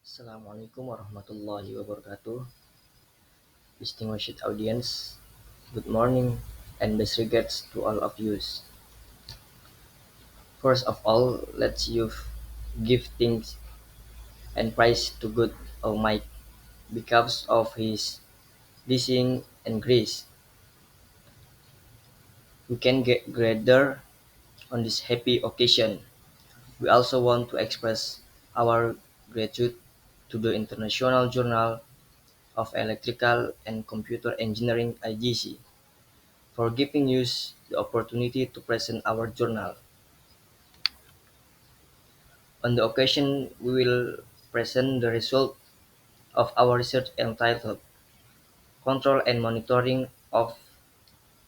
Assalamualaikum warahmatullahi wabarakatuh. Distinguished audience, good morning and best regards to all of you. First of all, let's you give thanks and praise to God Almighty because of His blessing and grace. We can get gather on this happy occasion. We also want to express our gratitude to the International Journal of Electrical and Computer Engineering (IGC) for giving us the opportunity to present our journal. On the occasion, we will present the result of our research entitled Control and Monitoring of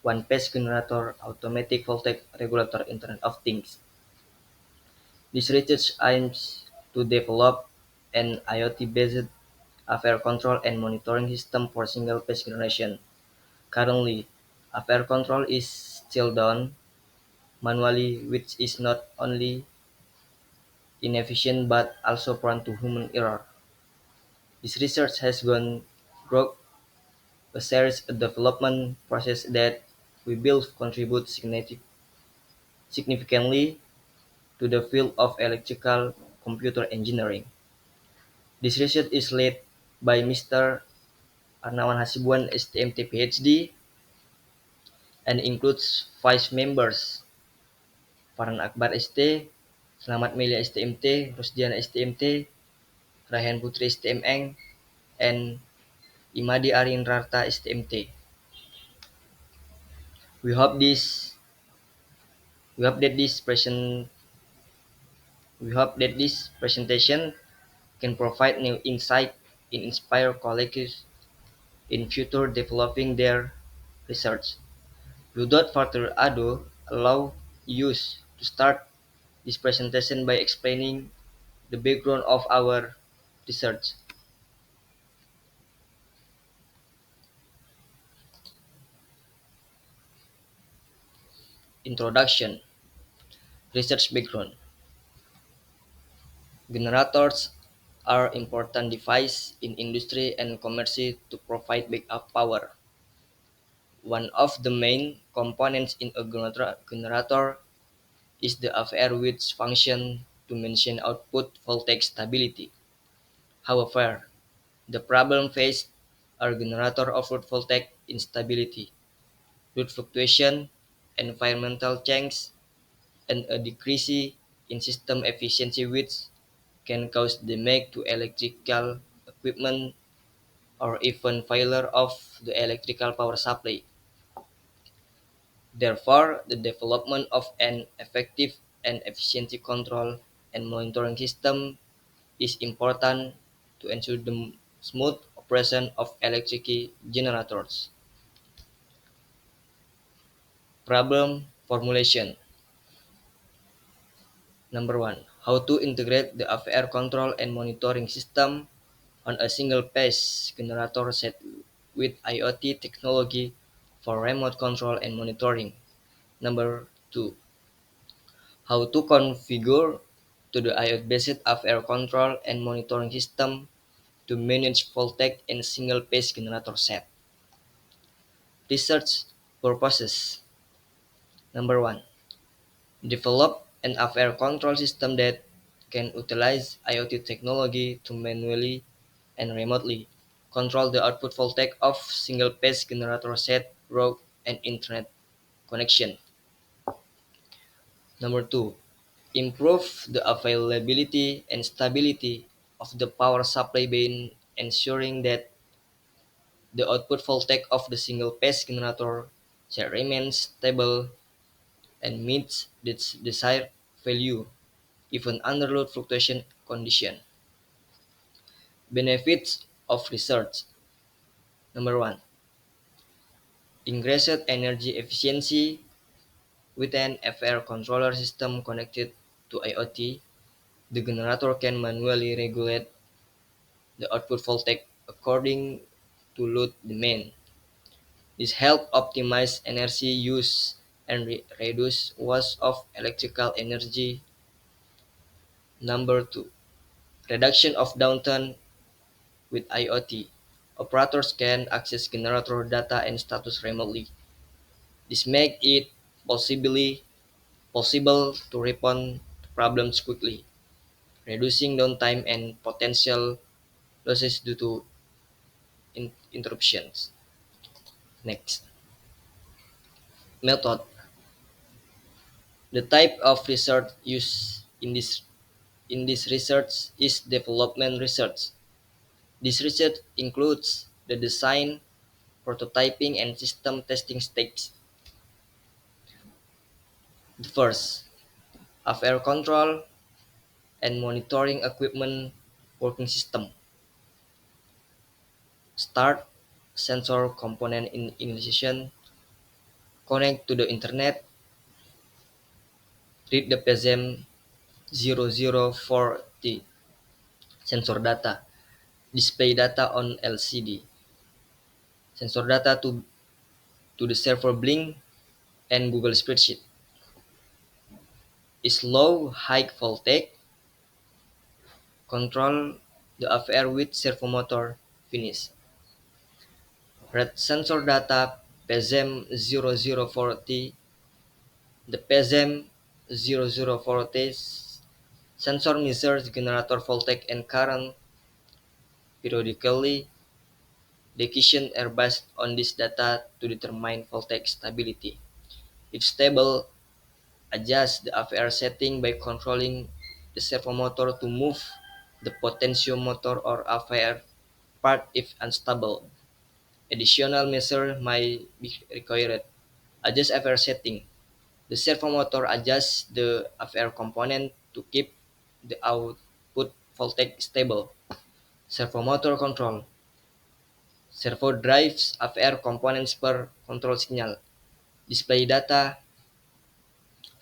One-Phase Generator Automatic Voltage Regulator Internet of Things. This research aims to develop an IoT-based affair control and monitoring system for single-phase generation. Currently, affair control is still done manually, which is not only inefficient but also prone to human error. This research has gone through a series of development process that we believe contribute significantly to the field of electrical computer engineering. This research is led by Mr. Arnawan Hasibuan STMT PhD and includes vice members Farhan Akbar ST, Selamat Melia STMT, Rusdiana STMT, Raihan Putri STMN, and Imadi Arinrarta STMT. We hope this we hope that this present we hope that this presentation can provide new insight and inspire colleagues in future developing their research. Without further ado, allow us to start this presentation by explaining the background of our research. Introduction. Research background. Generators are important devices in industry and commerce to provide backup power. One of the main components in a generator is the FR which function to maintain output voltage stability. However, the problem faced are generator output voltage instability, load fluctuation, environmental change, and a decrease in system efficiency which can cause damage to electrical equipment or even failure of the electrical power supply. Therefore, the development of an effective and efficient control and monitoring system is important to ensure the smooth operation of electric generators. Problem formulation. Number one, how to integrate the AVR control and monitoring system on a single phase generator set with IoT technology for remote control and monitoring. Number two, how to configure to the IoT-based AVR control and monitoring system to manage voltage in single phase generator set. Research purposes. Number one, develop an AVR control system that can utilize IoT technology to manually and remotely control the output voltage of single-phase generator set, road, and internet connection. Number two, improve the availability and stability of the power supply by ensuring that the output voltage of the single-phase generator set remains stable and meets its desired value even under load fluctuation condition. Benefits of research. Number one, increased energy efficiency with an FR controller system connected to IoT. The generator can manually regulate the output voltage according to load demand. This helps optimize energy use and reduce waste of electrical energy. Number two, Reduction of downtime with IoT. Operators can access generator data and status remotely. This makes it possibly possible to respond to problems quickly, reducing downtime and potential losses due to interruptions. Next, method. The type of research used in this research is development research. This research includes the design, prototyping, and system testing stages. The first, affair control and monitoring equipment working system. Start sensor component in initiation, connect to the internet, read the PSM 004T sensor data, display data on LCD, sensor data to the server Blink and Google Spreadsheet. Is low high voltage, control the affair with servomotor finish. Read sensor data PSM 004T. The PSM 004T sensor measures generator voltage and current periodically. Decisions are based on this data to determine voltage stability. If stable, adjust the AVR setting by controlling the servomotor to move the potentiomotor or AVR part if unstable. Additional measures may be required. Adjust AVR setting. The servomotor adjusts the AVR component to keep the output voltage stable. Servomotor control. Servo drives AVR components per control signal. Display data,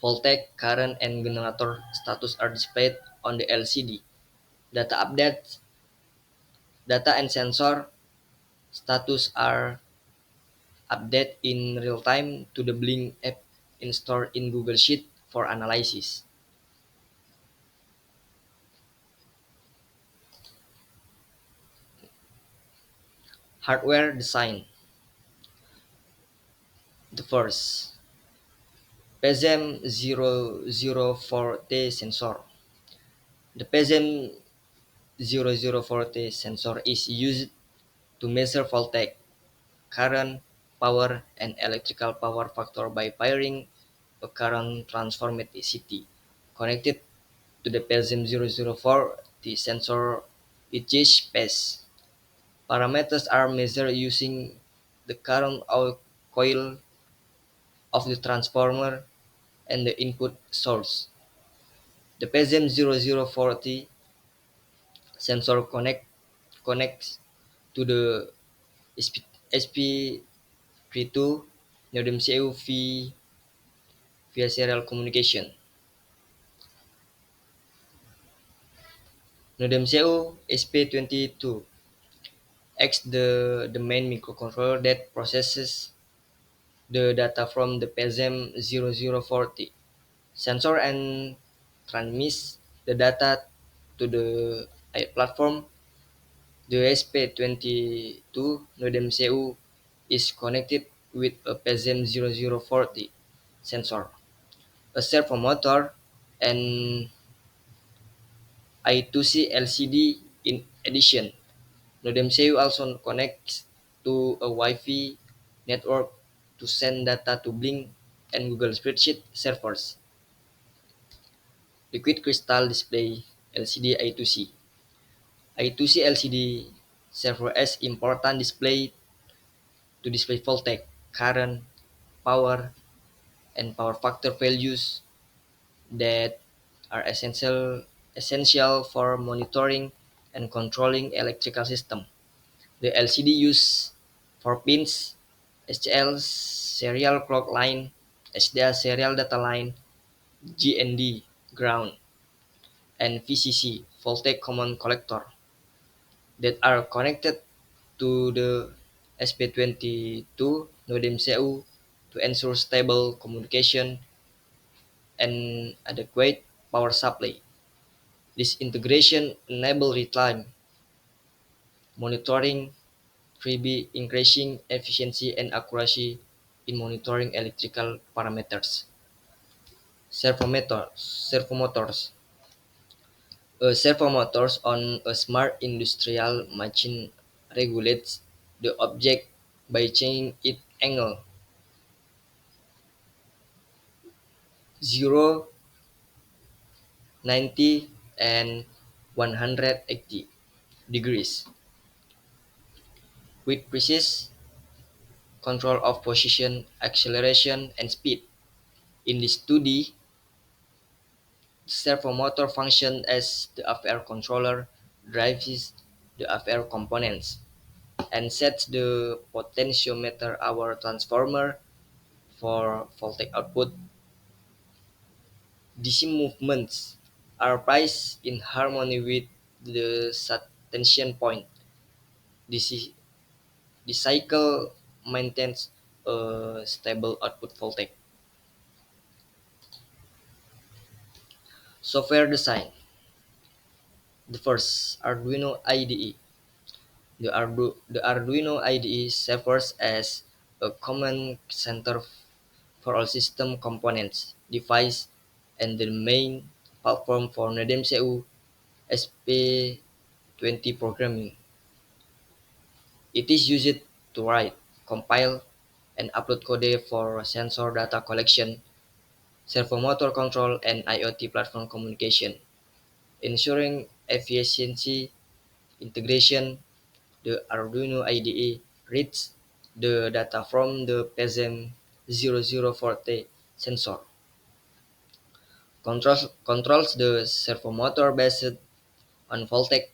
voltage, current, and generator status are displayed on the LCD. Data updates, data and sensor status are updated in real time to the Blink app installed in Google Sheet for analysis. Hardware design. The first, PSM 004T sensor. The PSM 004T sensor is used to measure voltage, current, power, and electrical power factor by pairing a current transformer CT connected to the PSM 004. The sensor each phase. Parameters are measured using the current coil of the transformer and the input source. The PSM 004T sensor connects to the SP32 Nodem CU via serial communication. Nodem CU SP22 acts the main microcontroller that processes the data from the PSM 004T sensor and transmits the data to the platform. The SP22 Nodem CU is connected with a PSM 004T sensor, a servomotor, and I2C LCD. In addition, Nodem CU also connects to a Wi-Fi network to send data to Blink and Google Spreadsheet servers. Liquid crystal display LCD I2C. I2C LCD server as important display to display voltage, current, power, and power factor values that are essential for monitoring and controlling electrical system. The LCD use 4 pins, SCL serial clock line, SDA serial data line, GND ground, and VCC voltage common collector that are connected to the SP22 Nodem CU to ensure stable communication and adequate power supply. This integration enable real-time monitoring, 3B increasing efficiency and accuracy in monitoring electrical parameters. Servomotors. Servomotors on a smart industrial machine regulates the object by changing its angle 0, 90, and 180 degrees with precise control of position, acceleration, and speed. In this 2D, the servomotor function as the FR controller drives the FR components and sets the potentiometer our transformer for voltage output. DC movements are priced in harmony with the set tension point. This, this cycle maintains a stable output voltage. Software design. The first, Arduino IDE. The Arduino IDE serves as a command center for all system components, device, and the main platform for NADEM-CU SP20 programming. It is used to write, compile, and upload code for sensor data collection, servomotor control, and IoT platform communication, ensuring efficiency integration. The Arduino IDE reads the data from the PSM0040 sensor, controls the servomotor based on voltage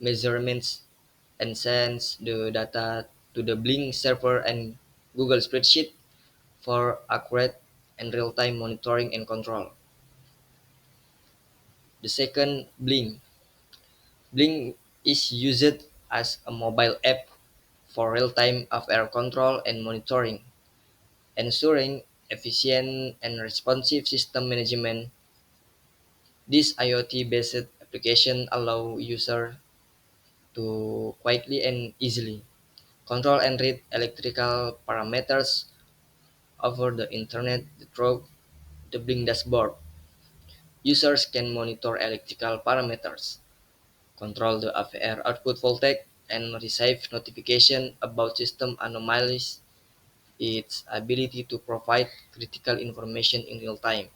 measurements, and sends the data to the Blink server and Google Spreadsheet for accurate and real-time monitoring and control. The second, Blink. Blink is used as a mobile app for real-time off-air control and monitoring, ensuring efficient and responsive system management. This IoT-based application allow users to quickly and easily control and read electrical parameters over the internet through the Blink dashboard. Users can monitor electrical parameters, control the AVR output voltage, and receive notification about system anomalies. Its ability to provide critical information in real time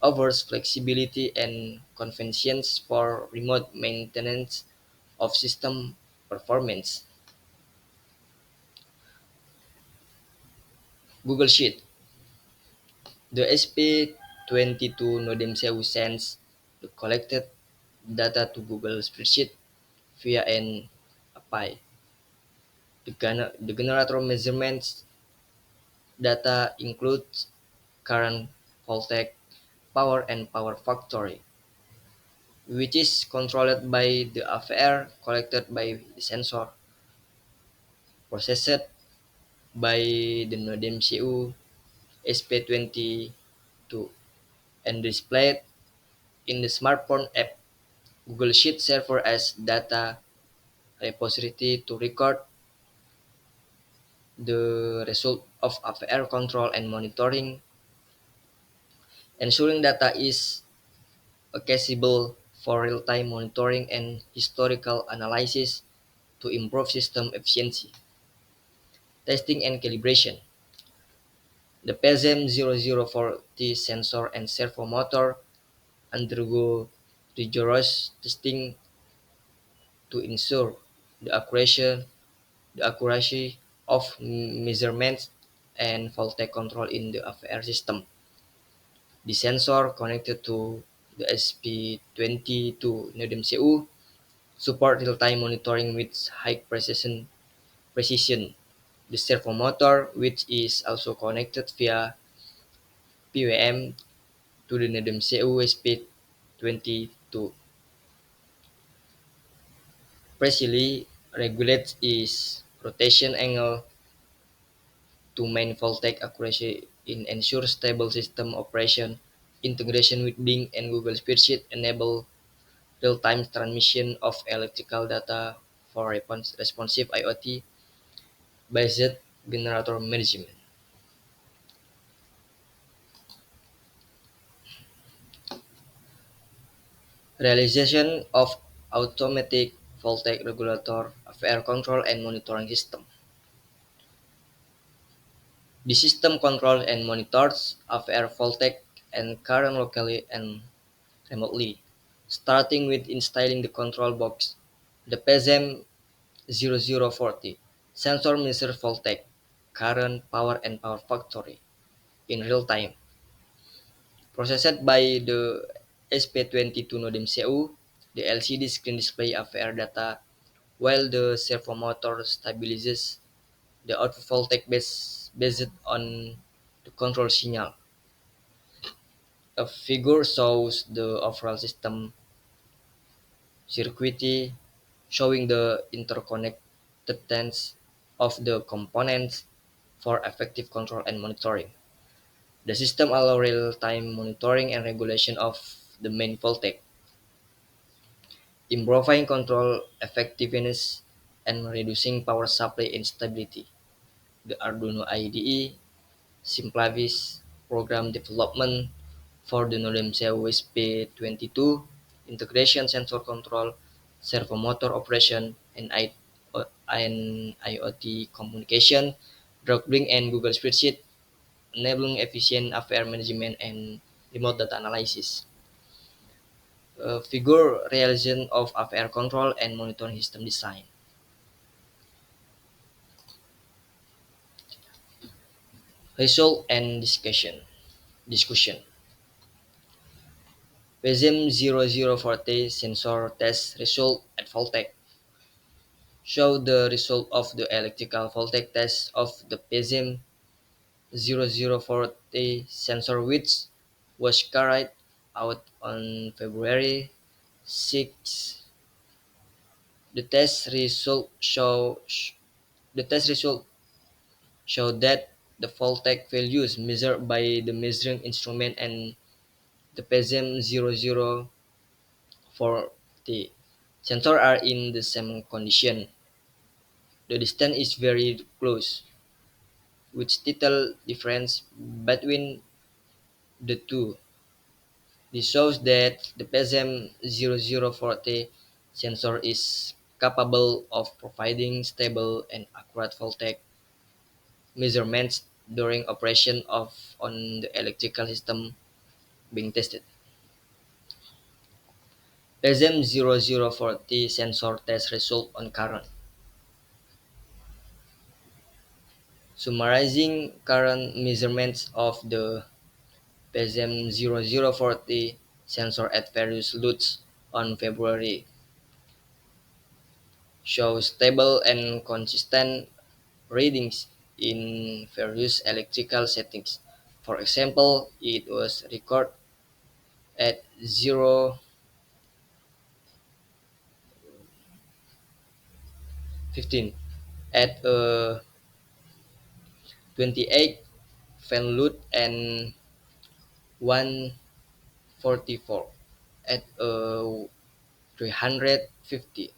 offers flexibility and convenience for remote maintenance of system performance. Google Sheet. The SP22 NodeMCU sends the collected data to Google Spreadsheet via an API. The generator measurements data includes current, voltage, power, and power factory, which is controlled by the AVR collected by the sensor, processed by the NodeMCU SP22, and displayed in the smartphone app. Google Sheet serves as data repository to record the result of AVR control and monitoring, ensuring data is accessible for real-time monitoring and historical analysis to improve system efficiency. Testing and calibration. The PSM0040 sensor and servo motor undergo rigorous testing to ensure the accuracy of measurements and voltage control in the AVR system. The sensor connected to the SP22 NodeMCU support real-time monitoring with high precision. The servo motor, which is also connected via PWM to the NodeMCU SP22, precisely regulates its rotation angle to main voltage accuracy in ensure stable system operation. Integration with Bing and Google Spreadsheet enable real-time transmission of electrical data for responsive IoT-based generator management. Realization of automatic voltage regulator, FR control and monitoring system. The system controls and monitors FR voltage and current locally and remotely, starting with installing the control box. The PSM0040 sensor measures voltage, current, power, and power factory in real time, processed by the SP22 modem CU. The LCD screen display AVR data while the servo motor stabilizes the output voltage based on the control signal. A figure shows the overall system circuitry, showing the interconnectedness of the components for effective control and monitoring. The system allows real-time monitoring and regulation of the main voltage, improving control effectiveness and reducing power supply instability. The Arduino IDE simplifies program development for the NodeMCU SP22 integration, sensor control, servo motor operation, and IoT communication, Dropbox and Google Spreadsheet, enabling efficient affair management and remote data analysis. Figure realization of affair control and monitoring system design. Result and discussion. PSM0040 sensor test result at Voltec show the result of the electrical voltage test of the PSM0040 sensor, which was carried out on February 6. The test result show that the voltage values measured by the measuring instrument and the PSM0040 sensor are in the same condition. The distance is very close, with little difference between the two. This shows that the PSM0040 sensor is capable of providing stable and accurate voltage measurements during operation of on the electrical system being tested. PSM0040 sensor test result on current. Summarizing current measurements of the PSM0040 sensor at various loads on February show stable and consistent readings in various electrical settings. For example, it was recorded at 0.15 at a 28 fan load and 144 at a 350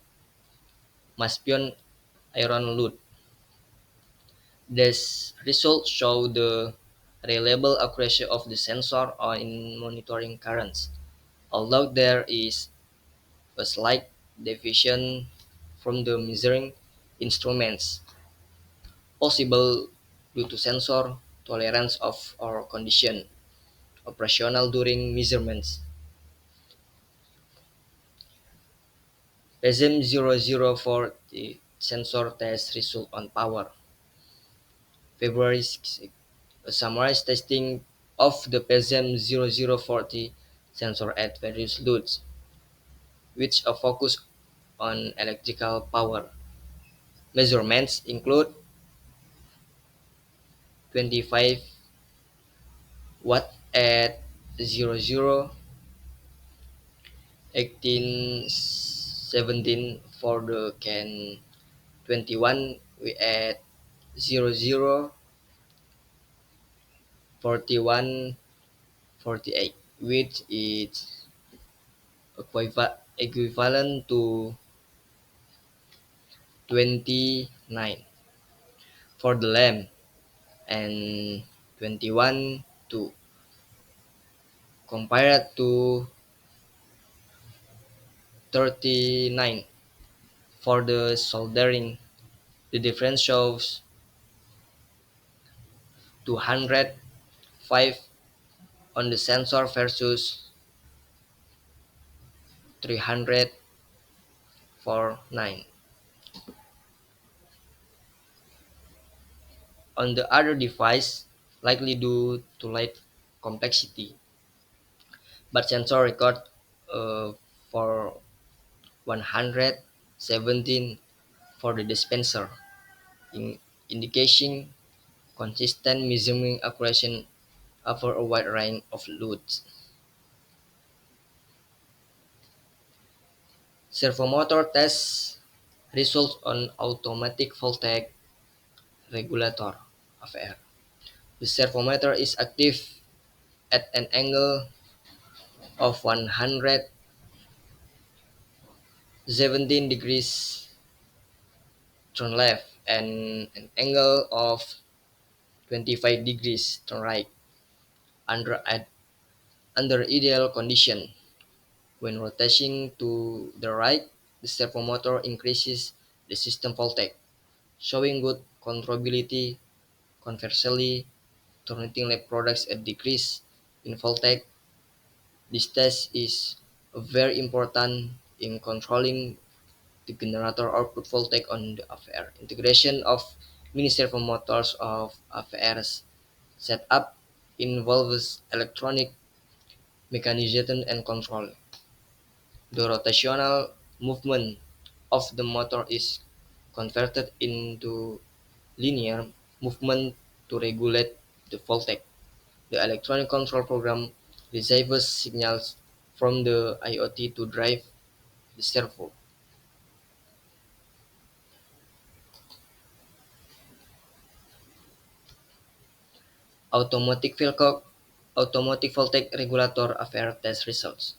Maspion iron load. These results show the reliable accuracy of the sensor in monitoring currents, although there is a slight deviation from the measuring instruments, possible due to sensor tolerance of or condition operational during measurements. PSM0040 sensor test result on power. February 6. A summarized testing of the PSM0040 sensor at various loads, which are focused on electrical power. Measurements include 25 watt at 00, 1817 for the can 21 we at 00, 41, 48, which is equivalent to 29 for the lamp and 21 to compared to 39 for the soldering. The difference shows 205 on the sensor versus 349 on the other device, likely due to light complexity. But sensor record for 117 for the dispenser, in indicating consistent measuring accuracy over a wide range of loads. Servomotor test results on automatic voltage regulator (AVR). The servomotor is active at an angle of 117 degrees turn left and an angle of 25 degrees turn right under under ideal condition. When rotating to the right, the servomotor increases the system voltage, showing good controllability. Conversely, turning left products a decrease in voltage. This test is very important in controlling the generator output voltage on the AVR. Integration of mini servo motors of AVR's setup involves electronic mechanism and control. The rotational movement of the motor is converted into linear movement to regulate the voltage. The electronic control program receives signals from the IoT to drive the servo. Automatic Philcock Automotive Voltage Regulator AVR test results.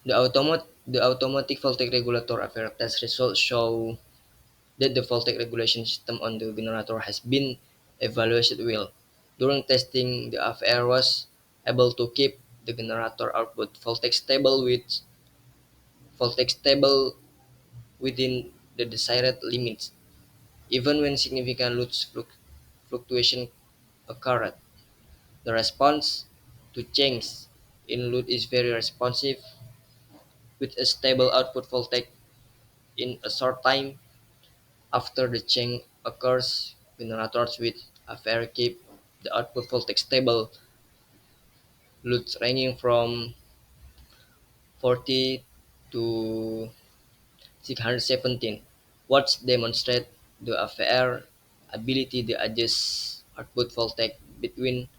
The automatic voltage regulator AVR test results show that the voltage regulation system on the generator has been evaluated well. During testing, the AVR was able to keep the generator output voltage stable within the desired limits, even when significant load fluctuation occurred. The response to change in load is very responsive, with a stable output voltage in a short time after the change occurs. Generators with AVR keep the output voltage stable. Loads ranging from 40 to 617 watts demonstrate the AVR ability to adjust output voltage between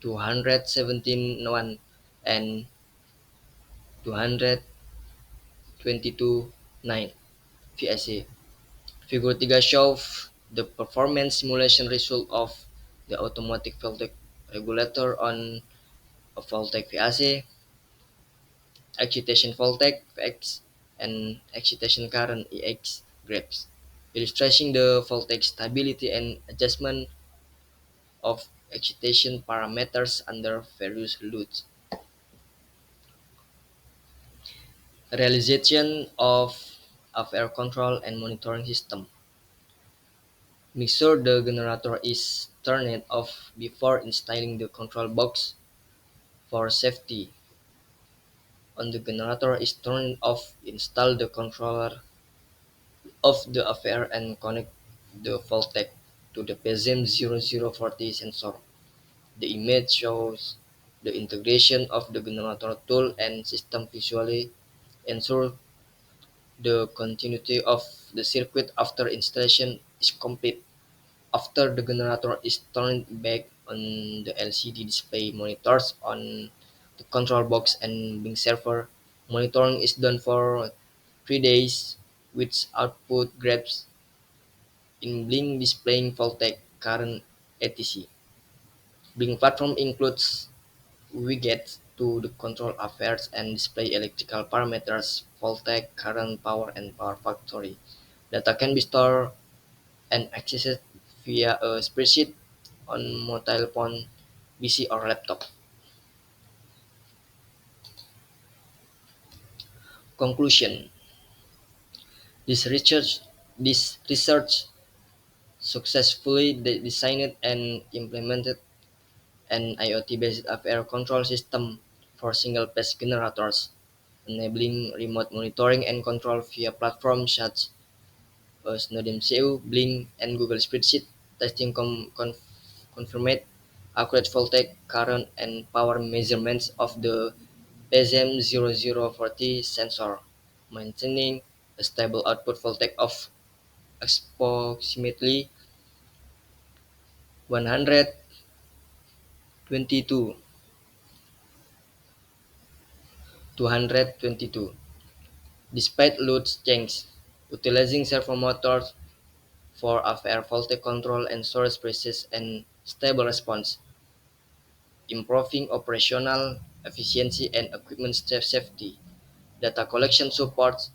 217.1 and 222.9 VSA. Figure 3 shows the performance simulation result of the automatic voltage regulator on a voltage VAC, excitation voltage VX, and excitation current EX graphs, illustrating the voltage stability and adjustment of excitation parameters under various loads. Realization of air control and monitoring system. Make sure the generator is turned off before installing the control box for safety. On the generator is turned off, install the controller of the affair and connect the voltage to the PSM0040 sensor. The image shows the integration of the generator tool and system visually ensure the continuity of the circuit after installation is complete. After the generator is turned back on, the LCD display monitors on the control box and Bing server. Monitoring is done for 3 days with output graphs in Blink displaying voltage current etc. Bling platform includes widgets to control affairs and display electrical parameters, voltage, current, power, and power factory. Data can be stored and accessed via a spreadsheet on mobile phone, PC, or laptop. Conclusion: This research successfully designed and implemented an IoT-based air control system for single-phase generators, enabling remote monitoring and control via platforms such as NodeMCU, Blink, and Google Spreadsheet. Testing confirmed accurate voltage, current, and power measurements of the PSM0040 sensor, maintaining a stable output voltage of approximately 122 222 despite load changes. Utilizing servo motors for air voltage control and storage process and stable response, improving operational efficiency and equipment safety. Data collection supports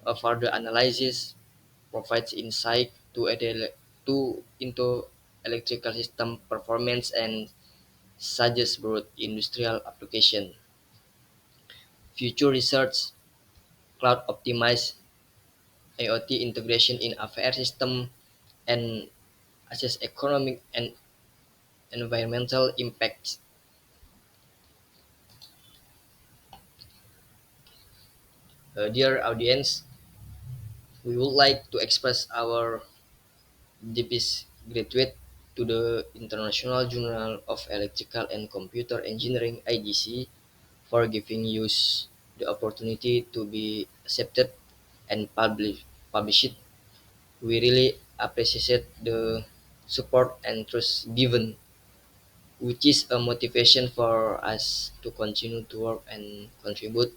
a further analysis, provides insight into electrical system performance and suggests broad industrial application. Future research, cloud optimized IoT integration in AVR system, and assess economic and environmental impacts. Dear audience, we would like to express our deepest gratitude to the International Journal of Electrical and Computer Engineering (IGC) for giving us the opportunity to be accepted and published. We really appreciate the support and trust given, which is a motivation for us to continue to work and contribute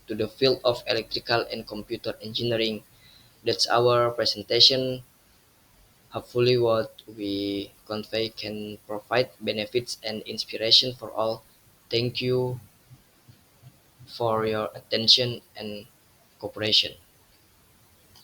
to the field of electrical and computer engineering. That's our presentation. Hopefully, what we convey can provide benefits and inspiration for all. Thank you for your attention and cooperation.